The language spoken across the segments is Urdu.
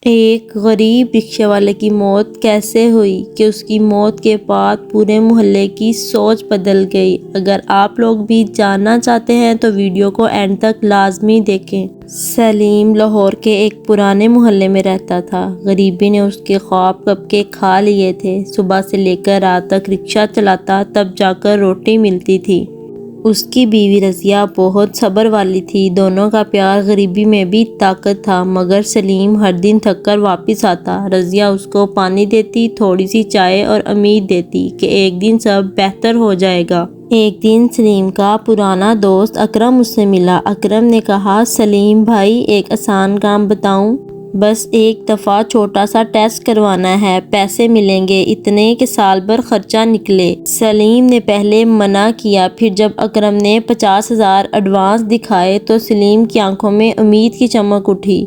ایک غریب رکشے والے کی موت کیسے ہوئی کہ اس کی موت کے بعد پورے محلے کی سوچ بدل گئی۔ اگر آپ لوگ بھی جاننا چاہتے ہیں تو ویڈیو کو اینڈ تک لازمی دیکھیں۔ سلیم لاہور کے ایک پرانے محلے میں رہتا تھا۔ غریبی نے اس کے خواب کب کے کھا لیے تھے۔ صبح سے لے کر رات تک رکشہ چلاتا، تب جا کر روٹی ملتی تھی۔ اس کی بیوی رضیہ بہت صبر والی تھی۔ دونوں کا پیار غریبی میں بھی طاقت تھا، مگر سلیم ہر دن تھک کر واپس آتا۔ رضیہ اس کو پانی دیتی، تھوڑی سی چائے اور امید دیتی کہ ایک دن سب بہتر ہو جائے گا۔ ایک دن سلیم کا پرانا دوست اکرم اس سے ملا۔ اکرم نے کہا، سلیم بھائی ایک آسان کام بتاؤں؟ بس ایک دفعہ چھوٹا سا ٹیسٹ کروانا ہے، پیسے ملیں گے اتنے کہ سال بھر خرچہ نکلے۔ سلیم نے پہلے منع کیا، پھر جب اکرم نے 50,000 ایڈوانس دکھائے تو سلیم کی آنکھوں میں امید کی چمک اٹھی۔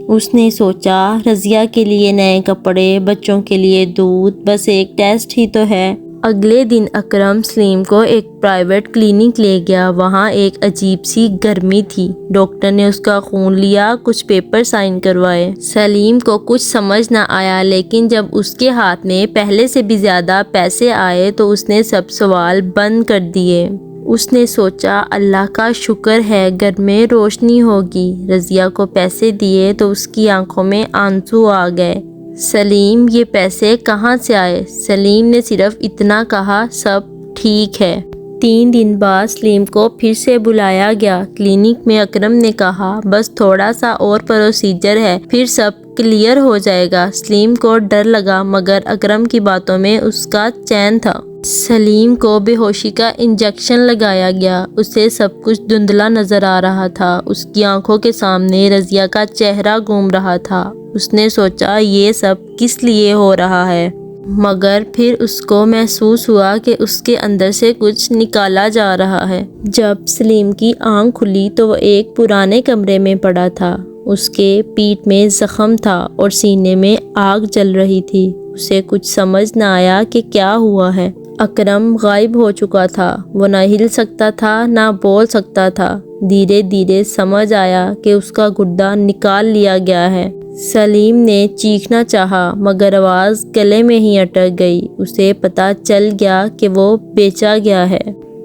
اس نے سوچا، رضیہ کے لیے نئے کپڑے، بچوں کے لیے دودھ، بس ایک ٹیسٹ ہی تو ہے۔ اگلے دن اکرم سلیم کو ایک پرائیویٹ کلینک لے گیا۔ وہاں ایک عجیب سی گرمی تھی۔ ڈاکٹر نے اس کا خون لیا، کچھ پیپر سائن کروائے۔ سلیم کو کچھ سمجھ نہ آیا، لیکن جب اس کے ہاتھ میں پہلے سے بھی زیادہ پیسے آئے تو اس نے سب سوال بند کر دیے۔ اس نے سوچا، اللہ کا شکر ہے، گھر میں روشنی ہوگی۔ رضیہ کو پیسے دیے تو اس کی آنکھوں میں آنسو آ گئے۔ سلیم، یہ پیسے کہاں سے آئے؟ سلیم نے صرف اتنا کہا، سب ٹھیک ہے۔ 3 دن بعد سلیم کو پھر سے بلایا گیا۔ کلینک میں اکرم نے کہا، بس تھوڑا سا اور پروسیجر ہے، پھر سب کلیئر ہو جائے گا۔ سلیم کو ڈر لگا، مگر اکرم کی باتوں میں اس کا چین تھا۔ سلیم کو بے ہوشی کا انجیکشن لگایا گیا۔ اسے سب کچھ دھندلا نظر آ رہا تھا۔ اس کی آنکھوں کے سامنے رضیہ کا چہرہ گھوم رہا تھا۔ اس نے سوچا، یہ سب کس لیے ہو رہا ہے؟ مگر پھر اس کو محسوس ہوا کہ اس کے اندر سے کچھ نکالا جا رہا ہے۔ جب سلیم کی آنکھ کھلی تو وہ ایک پرانے کمرے میں پڑا تھا۔ اس کے پیٹھ میں زخم تھا اور سینے میں آگ جل رہی تھی۔ اسے کچھ سمجھ نہ آیا کہ کیا ہوا ہے۔ اکرم غائب ہو چکا تھا۔ وہ نہ ہل سکتا تھا، نہ بول سکتا تھا۔ دھیرے دھیرے سمجھ آیا کہ اس کا گردہ نکال لیا گیا ہے۔ سلیم نے چیخنا چاہا، مگر آواز گلے میں ہی اٹک گئی۔ اسے پتہ چل گیا کہ وہ بیچا گیا ہے۔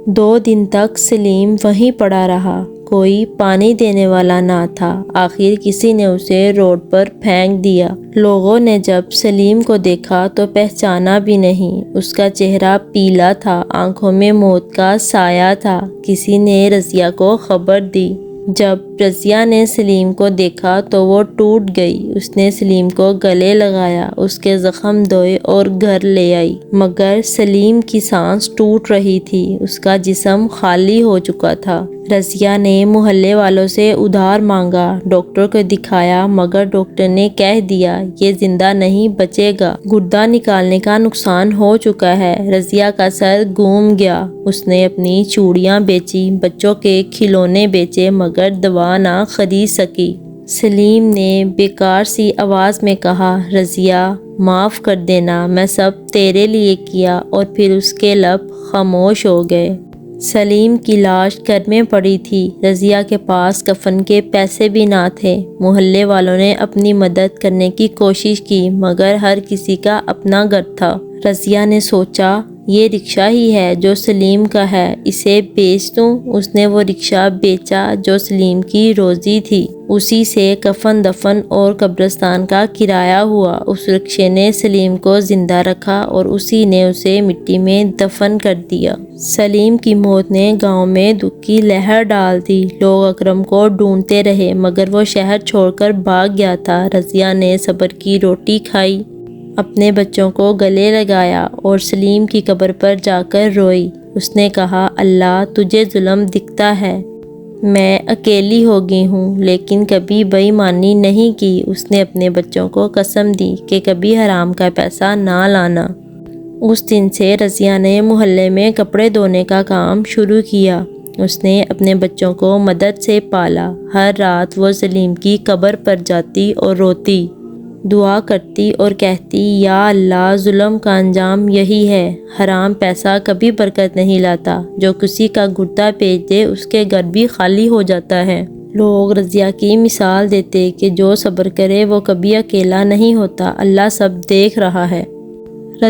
2 دن تک سلیم وہیں پڑا رہا۔ کوئی پانی دینے والا نہ تھا۔ آخر کسی نے اسے روڈ پر پھینک دیا۔ لوگوں نے جب سلیم کو دیکھا تو پہچانا بھی نہیں۔ اس کا چہرہ پیلا تھا، آنکھوں میں موت کا سایہ تھا۔ کسی نے رضیہ کو خبر دی۔ جب رضیہ نے سلیم کو دیکھا تو وہ ٹوٹ گئی۔ اس نے سلیم کو گلے لگایا، اس کے زخم دھوئے اور گھر لے آئی۔ مگر سلیم کی سانس ٹوٹ رہی تھی، اس کا جسم خالی ہو چکا تھا۔ رضیہ نے محلے والوں سے ادھار مانگا، ڈاکٹر کو دکھایا، مگر ڈاکٹر نے کہہ دیا، یہ زندہ نہیں بچے گا، گردہ نکالنے کا نقصان ہو چکا ہے۔ رضیہ کا سر گھوم گیا۔ اس نے اپنی چوڑیاں بیچی، بچوں کے کھلونے بیچے، مگر دوا نہ خرید سکی۔ سلیم نے بیکار سی آواز میں کہا، رضیہ معاف کر دینا، میں سب تیرے لیے کیا، اور پھر اس کے لب خاموش ہو گئے۔ سلیم کی لاش گھر میں پڑی تھی۔ رضیہ کے پاس کفن کے پیسے بھی نہ تھے۔ محلے والوں نے اپنی مدد کرنے کی کوشش کی، مگر ہر کسی کا اپنا گھر تھا۔ رضیہ نے سوچا، یہ رکشہ ہی ہے جو سلیم کا ہے، اسے بیچ دوں۔ اس نے وہ رکشہ بیچا جو سلیم کی روزی تھی۔ اسی سے کفن دفن اور قبرستان کا کرایہ ہوا۔ اس رکشے نے سلیم کو زندہ رکھا اور اسی نے اسے مٹی میں دفن کر دیا۔ سلیم کی موت نے گاؤں میں دکھ کی لہر ڈال دی۔ لوگ اکرم کو ڈھونڈتے رہے، مگر وہ شہر چھوڑ کر بھاگ گیا تھا۔ رضیہ نے صبر کی روٹی کھائی، اپنے بچوں کو گلے لگایا اور سلیم کی قبر پر جا کر روئی۔ اس نے کہا، اللہ تجھے ظلم دکھتا ہے، میں اکیلی ہو گئی ہوں، لیکن کبھی بے ایمانی نہیں کی۔ اس نے اپنے بچوں کو قسم دی کہ کبھی حرام کا پیسہ نہ لانا۔ اس دن سے رضیہ نے محلے میں کپڑے دھونے کا کام شروع کیا۔ اس نے اپنے بچوں کو مدد سے پالا۔ ہر رات وہ سلیم کی قبر پر جاتی اور روتی، دعا کرتی اور کہتی، یا اللہ ظلم کا انجام یہی ہے، حرام پیسہ کبھی برکت نہیں لاتا، جو کسی کا گردہ بیچ دے اس کے گھر بھی خالی ہو جاتا ہے۔ لوگ رضیہ کی مثال دیتے کہ جو صبر کرے وہ کبھی اکیلا نہیں ہوتا، اللہ سب دیکھ رہا ہے۔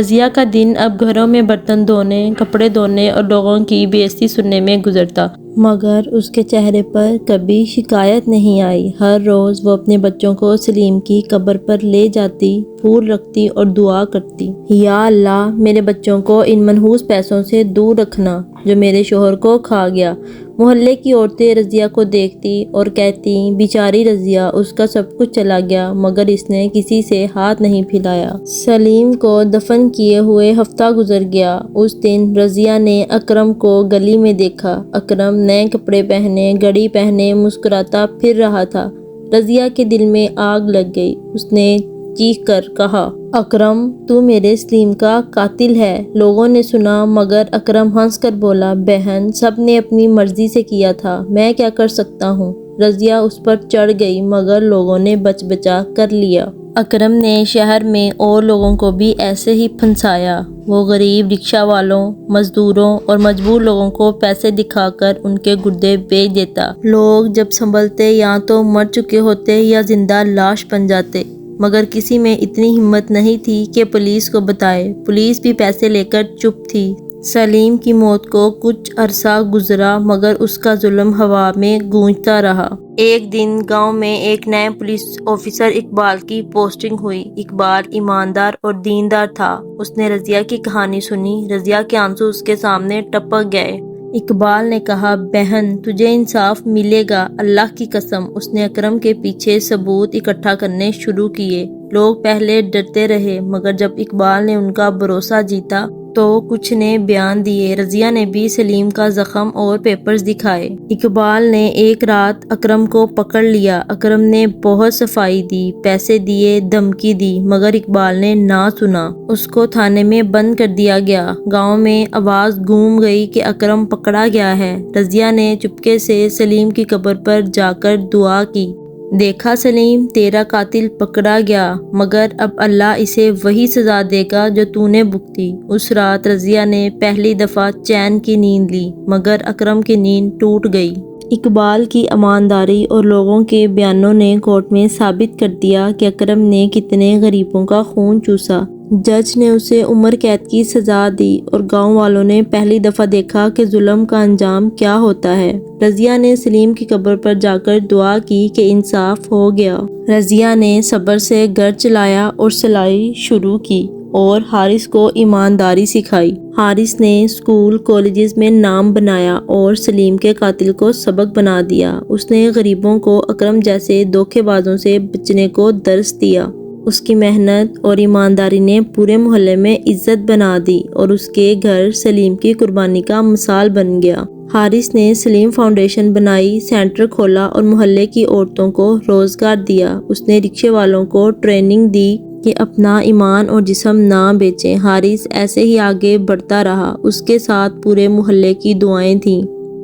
رضیہ کا دن اب گھروں میں برتن دھونے، کپڑے دھونے اور لوگوں کی بے عزتی سننے میں گزرتا، مگر اس کے چہرے پر کبھی شکایت نہیں آئی۔ ہر روز وہ اپنے بچوں کو سلیم کی قبر پر لے جاتی، پھول رکھتی اور دعا کرتی، یا اللہ میرے بچوں کو ان منحوس پیسوں سے دور رکھنا جو میرے شوہر کو کھا گیا۔ محلے کی عورتیں رضیہ کو دیکھتی اور کہتی، بیچاری رضیہ، اس کا سب کچھ چلا گیا مگر اس نے کسی سے ہاتھ نہیں پھیلایا۔ سلیم کو دفن کیے ہوئے ہفتہ گزر گیا۔ اس دن رضیہ نے اکرم کو گلی میں دیکھا۔ اکرم نئے کپڑے پہنے، گھڑی پہنے مسکراتا پھر رہا تھا۔ رضیہ کے دل میں آگ لگ گئی۔ اس نے چیخ کر کہا، اکرم تو میرے سلیم کا قاتل ہے۔ لوگوں نے سنا مگر اکرم ہنس کر بولا، بہن سب نے اپنی مرضی سے کیا تھا، میں کیا کر سکتا ہوں۔ رضیہ اس پر چڑھ گئی مگر لوگوں نے بچ بچا کر لیا۔ اکرم نے شہر میں اور لوگوں کو بھی ایسے ہی پھنسایا۔ وہ غریب رکشہ والوں، مزدوروں اور مجبور لوگوں کو پیسے دکھا کر ان کے گردے بیچ دیتا۔ لوگ جب سنبھلتے یا تو مر چکے ہوتے یا زندہ لاش بن جاتے، مگر کسی میں اتنی ہمت نہیں تھی کہ پولیس کو بتائے۔ پولیس بھی پیسے لے کر چپ تھی۔ سلیم کی موت کو کچھ عرصہ گزرا مگر اس کا ظلم ہوا میں گونجتا رہا۔ ایک دن گاؤں میں ایک نئے پولیس آفیسر اقبال کی پوسٹنگ ہوئی۔ اقبال ایماندار اور دیندار تھا۔ اس نے رضیہ کی کہانی سنی۔ رضیہ کے آنسو اس کے سامنے ٹپک گئے۔ اقبال نے کہا، بہن تجھے انصاف ملے گا، اللہ کی قسم۔ اس نے اکرم کے پیچھے ثبوت اکٹھا کرنے شروع کیے۔ لوگ پہلے ڈرتے رہے مگر جب اقبال نے ان کا بھروسہ جیتا تو کچھ نے بیان دیے۔ رضیہ نے بھی سلیم کا زخم اور پیپرز دکھائے۔ اقبال نے ایک رات اکرم کو پکڑ لیا۔ اکرم نے بہت صفائی دی، پیسے دیے، دھمکی دی مگر اقبال نے نہ سنا۔ اس کو تھانے میں بند کر دیا گیا۔ گاؤں میں آواز گونج گئی کہ اکرم پکڑا گیا ہے۔ رضیہ نے چپکے سے سلیم کی قبر پر جا کر دعا کی، دیکھا سلیم تیرا قاتل پکڑا گیا مگر اب اللہ اسے وہی سزا دے گا جو تو نے بھگتی۔ اس رات رضیہ نے پہلی دفعہ چین کی نیند لی مگر اکرم کی نیند ٹوٹ گئی۔ اقبال کی ایمانداری اور لوگوں کے بیانوں نے کورٹ میں ثابت کر دیا کہ اکرم نے کتنے غریبوں کا خون چوسا۔ جج نے اسے عمر قید کی سزا دی اور گاؤں والوں نے پہلی دفعہ دیکھا کہ ظلم کا انجام کیا ہوتا ہے۔ رضیہ نے سلیم کی قبر پر جا کر دعا کی کہ انصاف ہو گیا۔ رضیہ نے صبر سے گھر چلایا اور سلائی شروع کی اور حارث کو ایمانداری سکھائی۔ حارث نے اسکول کالجز میں نام بنایا اور سلیم کے قاتل کو سبق بنا دیا۔ اس نے غریبوں کو اکرم جیسے دھوکے بازوں سے بچنے کو درس دیا۔ اس کی محنت اور ایمانداری نے پورے محلے میں عزت بنا دی اور اس کے گھر سلیم کی قربانی کا مثال بن گیا۔ حارث نے سلیم فاؤنڈیشن بنائی، سینٹر کھولا اور محلے کی عورتوں کو روزگار دیا۔ اس نے رکشے والوں کو ٹریننگ دی کہ اپنا ایمان اور جسم نہ بیچیں۔ حارث ایسے ہی آگے بڑھتا رہا۔ اس کے ساتھ پورے محلے کی دعائیں تھیں۔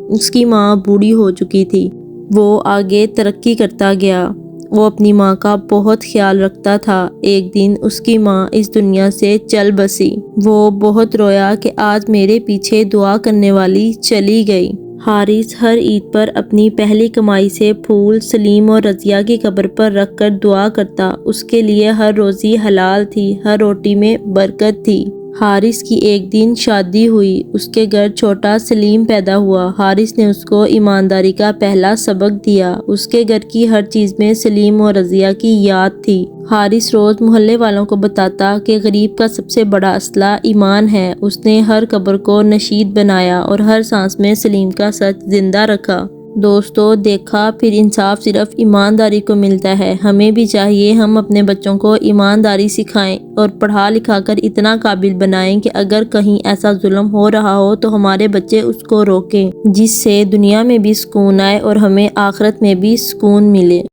اس کی ماں بوڑھی ہو چکی تھی۔ وہ آگے ترقی کرتا گیا۔ وہ اپنی ماں کا بہت خیال رکھتا تھا۔ ایک دن اس کی ماں اس دنیا سے چل بسی۔ وہ بہت رویا کہ آج میرے پیچھے دعا کرنے والی چلی گئی۔ حارث ہر عید پر اپنی پہلی کمائی سے پھول سلیم اور رضیہ کی قبر پر رکھ کر دعا کرتا۔ اس کے لیے ہر روزی حلال تھی، ہر روٹی میں برکت تھی۔ حارث کی ایک دن شادی ہوئی۔ اس کے گھر چھوٹا سلیم پیدا ہوا۔ حارث نے اس کو ایمانداری کا پہلا سبق دیا۔ اس کے گھر کی ہر چیز میں سلیم اور رضیہ کی یاد تھی۔ حارث روز محلے والوں کو بتاتا کہ غریب کا سب سے بڑا اسلحہ ایمان ہے۔ اس نے ہر قبر کو نشید بنایا اور ہر سانس میں سلیم کا سچ زندہ رکھا۔ دوستو دیکھا، پھر انصاف صرف ایمانداری کو ملتا ہے۔ ہمیں بھی چاہیے ہم اپنے بچوں کو ایمانداری سکھائیں اور پڑھا لکھا کر اتنا قابل بنائیں کہ اگر کہیں ایسا ظلم ہو رہا ہو تو ہمارے بچے اس کو روکیں، جس سے دنیا میں بھی سکون آئے اور ہمیں آخرت میں بھی سکون ملے۔